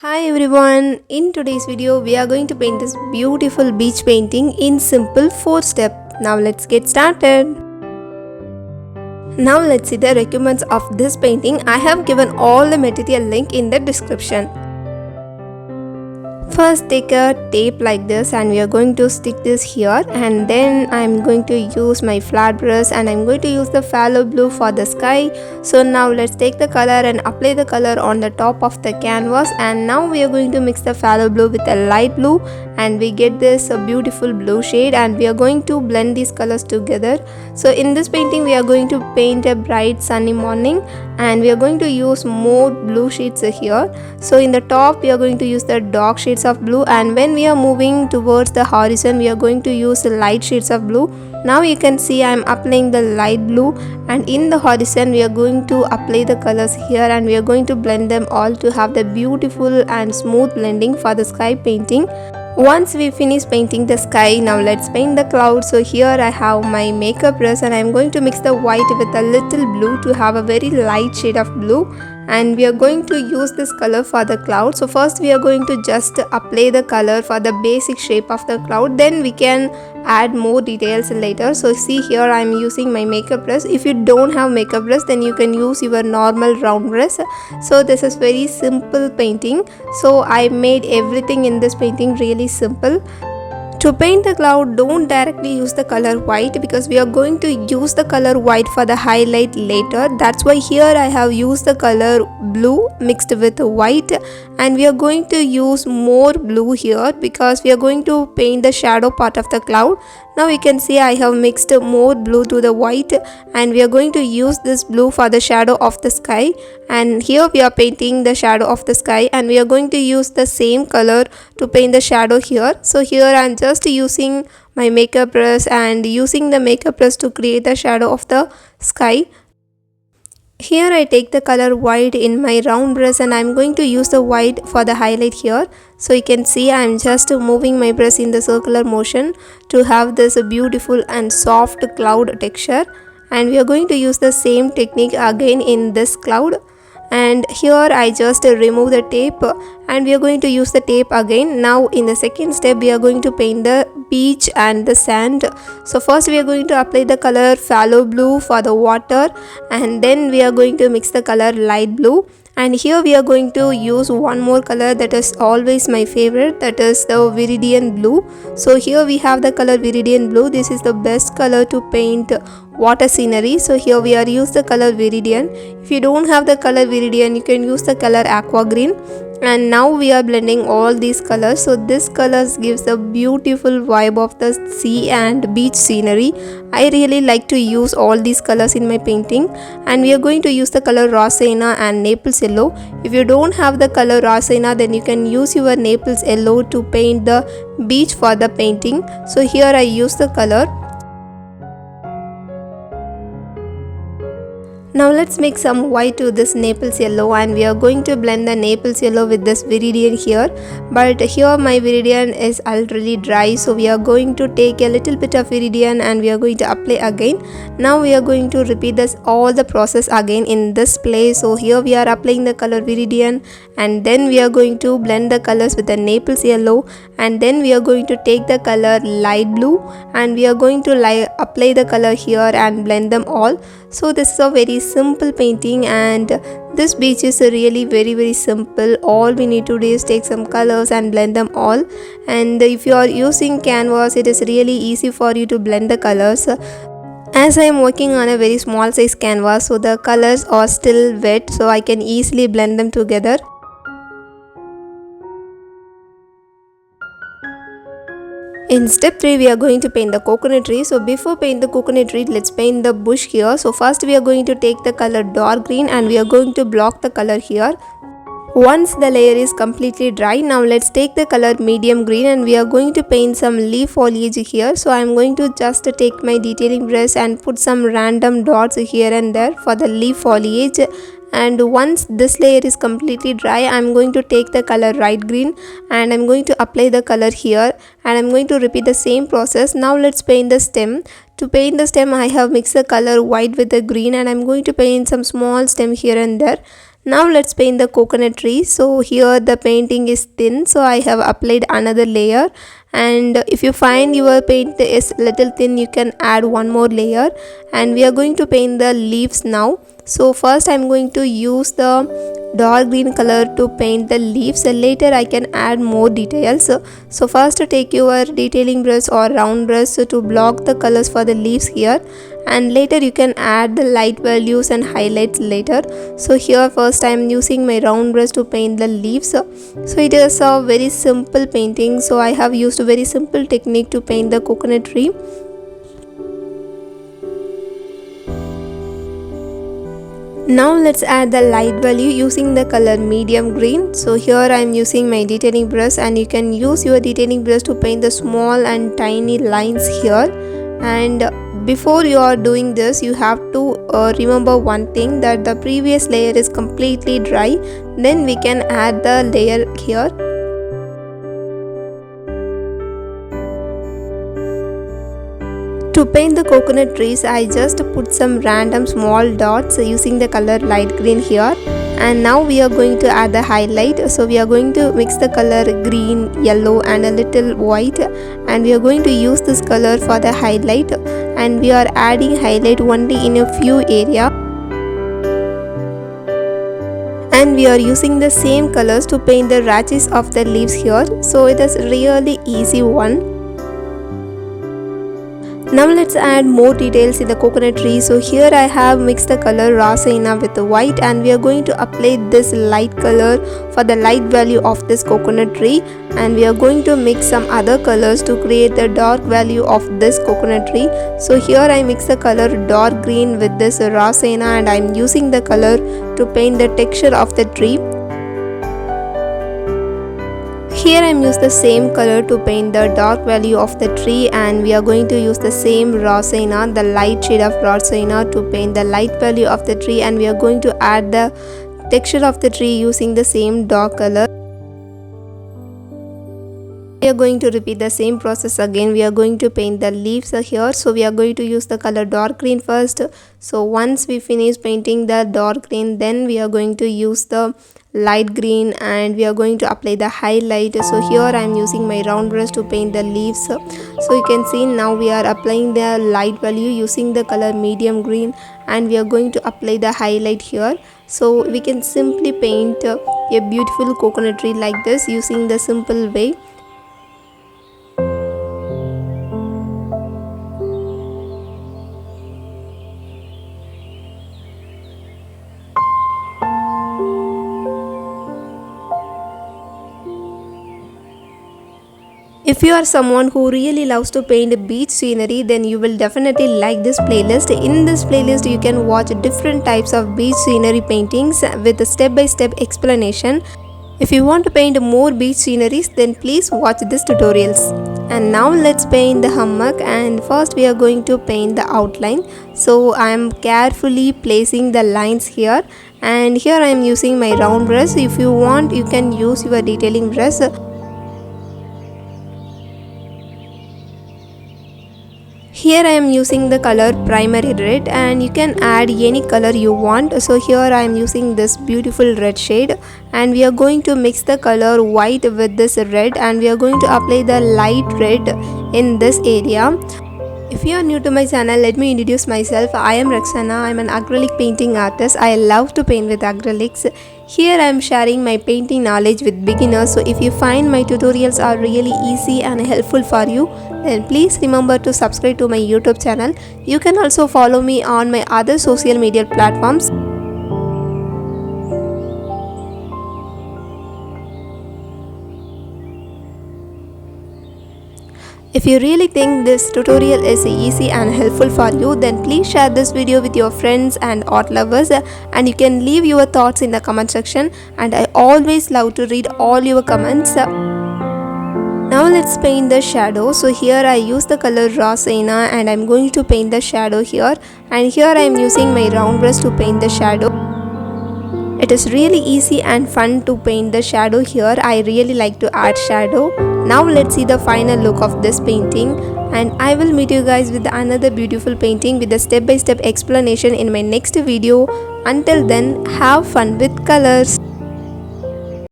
Hi everyone, in today's video we are going to paint this beautiful beach painting in simple 4 step. Now let's get started. Now let's see the requirements of this painting. I have given all the material link in the description. First take a tape like this and we are going to stick this here, and then I'm going to use my flat brush and I'm going to use the phthalo blue for the sky. So now let's take the color and apply the color on the top of the canvas, and now we are going to mix the phthalo blue with a light blue and we get this beautiful blue shade, and we are going to blend these colors together. So in this painting we are going to paint a bright sunny morning and we are going to use more blue shades here. So in the top we are going to use the dark shades of blue, and when we are moving towards the horizon we are going to use the light shades of blue. Now you can see I am applying the light blue, and in the horizon we are going to apply the colors here and we are going to blend them all to have the beautiful and smooth blending for the sky painting. Once we finish painting the sky, now let's paint the clouds. So here I have my makeup brush and I'm going to mix the white with a little blue to have a very light shade of blue, and we are going to use this color for the cloud. So first we are going to just apply the color for the basic shape of the cloud, then we can add more details later. So see here I am using my makeup brush. If you don't have makeup brush then you can use your normal round brush. So this is very simple painting. So I made everything in this painting really simple. To paint the cloud, don't directly use the color white because we are going to use the color white for the highlight later. That's why here I have used the color blue mixed with white, and we are going to use more blue here because we are going to paint the shadow part of the cloud. Now you can see I have mixed more blue to the white, and we are going to use this blue for the shadow of the sky, and here we are painting the shadow of the sky and we are going to use the same color to paint the shadow here. So here I am just using my makeup brush and using the makeup brush to create the shadow of the sky. Here I take the color white in my round brush and I am going to use the white for the highlight here. So you can see I am just moving my brush in the circular motion to have this beautiful and soft cloud texture, and we are going to use the same technique again in this cloud. And here I just remove the tape and we are going to use the tape again. Now in the second step we are going to paint the beach and the sand. So first we are going to apply the color phthalo blue for the water, and then we are going to mix the color light blue, and here we are going to use one more color that is always my favorite, that is the viridian blue. So here we have the color viridian blue. This is the best color to paint water scenery. So here we are use the color viridian. If you don't have the color viridian you can use the color aqua green, and now we are blending all these colors. So this colors gives a beautiful vibe of the sea and beach scenery. I really like to use all these colors in my painting, and we are going to use the color raw sienna and Naples yellow. If you don't have the color raw sienna then you can use your Naples yellow to paint the beach for the painting. So here I use the color. Now let's make some white to this Naples yellow, and we are going to blend the Naples yellow with this viridian here. But here my viridian is already dry, so we are going to take a little bit of viridian and we are going to apply again. Now we are going to repeat this all the process again in this place. So here we are applying the color viridian, and then we are going to blend the colors with the Naples yellow, and then we are going to take the color light blue and we are going to apply the color here and blend them all. So this is a very simple painting, and this beach is really very simple. All we need to do is take some colors and blend them all, and if you are using canvas it is really easy for you to blend the colors. As I am working on a very small size canvas, so the colors are still wet, so I can easily blend them together. In step 3 we are going to paint the coconut tree. So before paint the coconut tree, let's paint the bush here. So first we are going to take the color dark green and we are going to block the color here. Once the layer is completely dry, now let's take the color medium green and we are going to paint some leaf foliage here. So I am going to just take my detailing brush and put some random dots here and there for the leaf foliage. And once this layer is completely dry, I'm going to take the color light green and I'm going to apply the color here, and I'm going to repeat the same process. Now let's paint the stem. To paint the stem I have mixed the color white with the green and I'm going to paint some small stem here and there. Now let's paint the coconut tree. So here the painting is thin, so I have applied another layer, and if you find your paint is little thin, you can add one more layer. And we are going to paint the leaves now. So first I'm going to use the dark green color to paint the leaves. Later I can add more details. So first take your detailing brush or round brush to block the colors for the leaves here, and later you can add the light values and highlights later. So here first I am using my round brush to paint the leaves. So it is a very simple painting, so I have used a very simple technique to paint the coconut tree. Now let's add the light value using the color medium green. So here I am using my detailing brush, and you can use your detailing brush to paint the small and tiny lines here. And before you are doing this, you have to remember one thing, that the previous layer is completely dry, then we can add the layer here. To paint the coconut trees, I just put some random small dots using the color light green here. And now we are going to add the highlight. So we are going to mix the color green, yellow and a little white, and we are going to use this color for the highlight, and we are adding highlight only in a few areas. And we are using the same colors to paint the branches of the leaves here. So it is really easy one. Now let's add more details in the coconut tree. So here I have mixed the color raw sienna with the white, and we are going to apply this light color for the light value of this coconut tree, and we are going to mix some other colors to create the dark value of this coconut tree. So here I mix the color dark green with this raw sienna, and I am using the color to paint the texture of the tree. Here I am using the same color to paint the dark value of the tree, and we are going to use the same raw sienna, the light shade of raw sienna, to paint the light value of the tree, and we are going to add the texture of the tree using the same dark color. We are going to repeat the same process again. We are going to paint the leaves here. So we are going to use the color dark green first. So once we finish painting the dark green, then we are going to use the light green, and we are going to apply the highlight. So here I am using my round brush to paint the leaves. So you can see now we are applying the light value using the color medium green, and we are going to apply the highlight here. So we can simply paint a beautiful coconut tree like this using the simple way. If you are someone who really loves to paint beach scenery, then you will definitely like this playlist. In this playlist, you can watch different types of beach scenery paintings with a step-by-step explanation. If you want to paint more beach sceneries, then please watch these tutorials. And now let's paint the hammock, and first we are going to paint the outline. So I am carefully placing the lines here, and here I am using my round brush. If you want, you can use your detailing brush. Here I am using the color primary red, and you can add any color you want. So here I am using this beautiful red shade, and we are going to mix the color white with this red, and we are going to apply the light red in this area. If you are new to my channel, let me introduce myself. I am Raksana. I am an acrylic painting artist. I love to paint with acrylics. Here I am sharing my painting knowledge with beginners. So if you find my tutorials are really easy and helpful for you, then please remember to subscribe to my YouTube channel. You can also follow me on my other social media platforms. If you really think this tutorial is easy and helpful for you, then please share this video with your friends and art lovers, and you can leave your thoughts in the comment section, and I always love to read all your comments. Now let's paint the shadow. So here I use the color raw sienna, and I'm going to paint the shadow here, and here I am using my round brush to paint the shadow. It is really easy and fun to paint the shadow here. I really like to add shadow. Now let's see the final look of this painting, and I will meet you guys with another beautiful painting with a step-by-step explanation in my next video. Until then, have fun with colors.